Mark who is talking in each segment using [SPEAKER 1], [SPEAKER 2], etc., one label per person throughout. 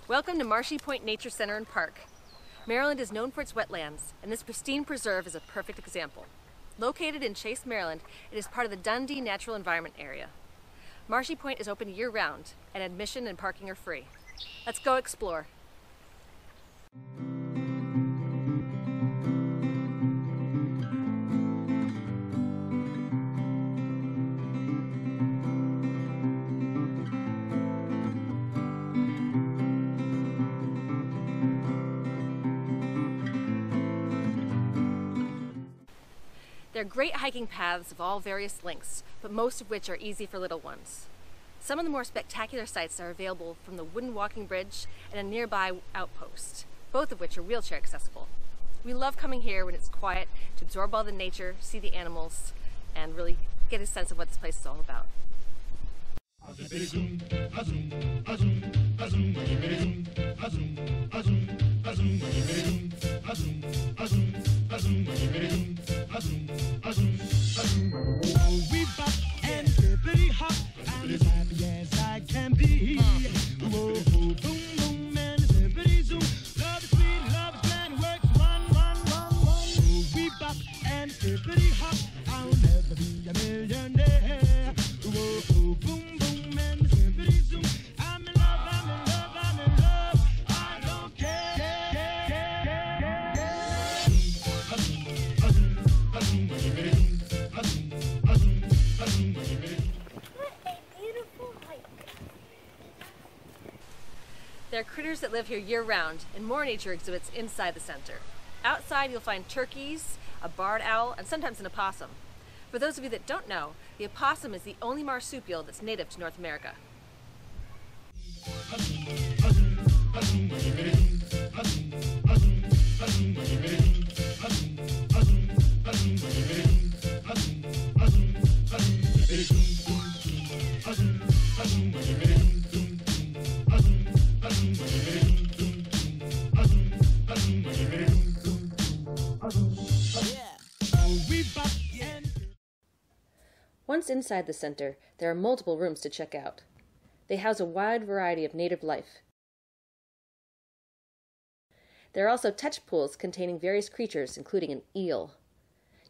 [SPEAKER 1] Welcome to Marshy Point Nature Center and Park. Maryland is known for its wetlands, and this pristine preserve is a perfect example. Located in Chase, Maryland, it is part of the Dundee Natural Environment Area. Marshy Point is open year-round, and admission and parking are free. Let's go explore. There are great hiking paths of all various lengths, but most of which are easy for little ones. Some of the more spectacular sights are available from the wooden walking bridge and a nearby outpost, both of which are wheelchair accessible. We love coming here when it's quiet to absorb all the nature, see the animals, and really get a sense of what this place is all about.
[SPEAKER 2] We bop and hippity hop, I'm as happy as I can be. Whoa, boom, boom, and hippity zoom. Love is sweet, love is grand, works run. We bop and hippity hop, I'll never be a millionaire. Whoa, boom, boom, and hippity zoom. I'm in love, I'm in love, I'm in love. I don't care.
[SPEAKER 1] There are critters that live here year-round, and more nature exhibits inside the center. Outside you'll find turkeys, a barred owl, and sometimes an opossum. For those of you that don't know, the opossum is the only marsupial that's native to North America. Once inside the center, there are multiple rooms to check out. They house a wide variety of native life. There are also touch pools containing various creatures, including an eel.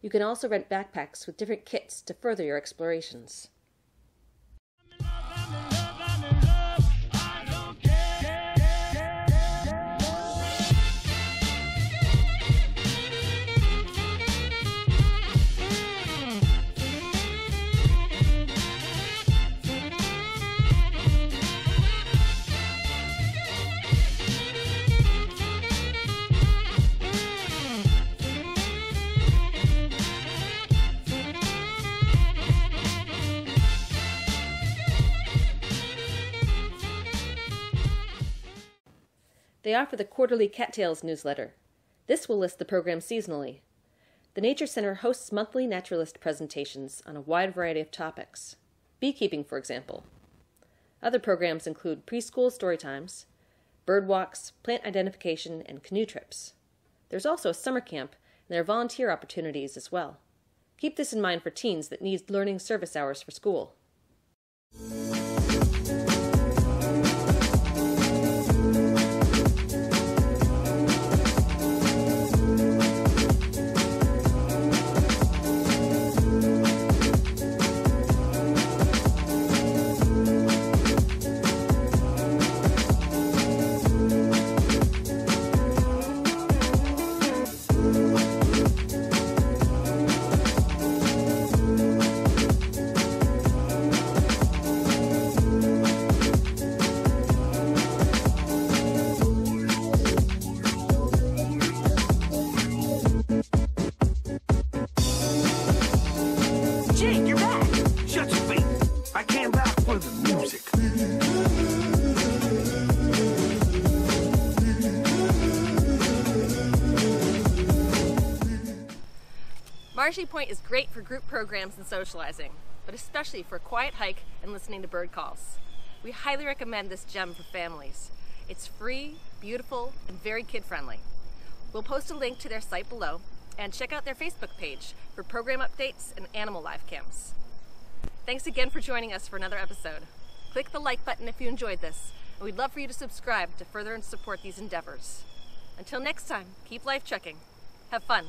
[SPEAKER 1] You can also rent backpacks with different kits to further your explorations. They offer the quarterly Cattails newsletter. This will list the program seasonally. The Nature Center hosts monthly naturalist presentations on a wide variety of topics. Beekeeping, for example. Other programs include preschool story times, bird walks, plant identification, and canoe trips. There's also a summer camp, and there are volunteer opportunities as well. Keep this in mind for teens that need learning service hours for school.
[SPEAKER 3] Jake, you're back! Shut your face! I came back for the music.
[SPEAKER 1] Marshy Point is great for group programs and socializing, but especially for a quiet hike and listening to bird calls. We highly recommend this gem for families. It's free, beautiful, and very kid-friendly. We'll post a link to their site below, and check out their Facebook page for program updates and animal live cams. Thanks again for joining us for another episode. Click the like button if you enjoyed this, and we'd love for you to subscribe to further and support these endeavors. Until next time, keep life checking. Have fun.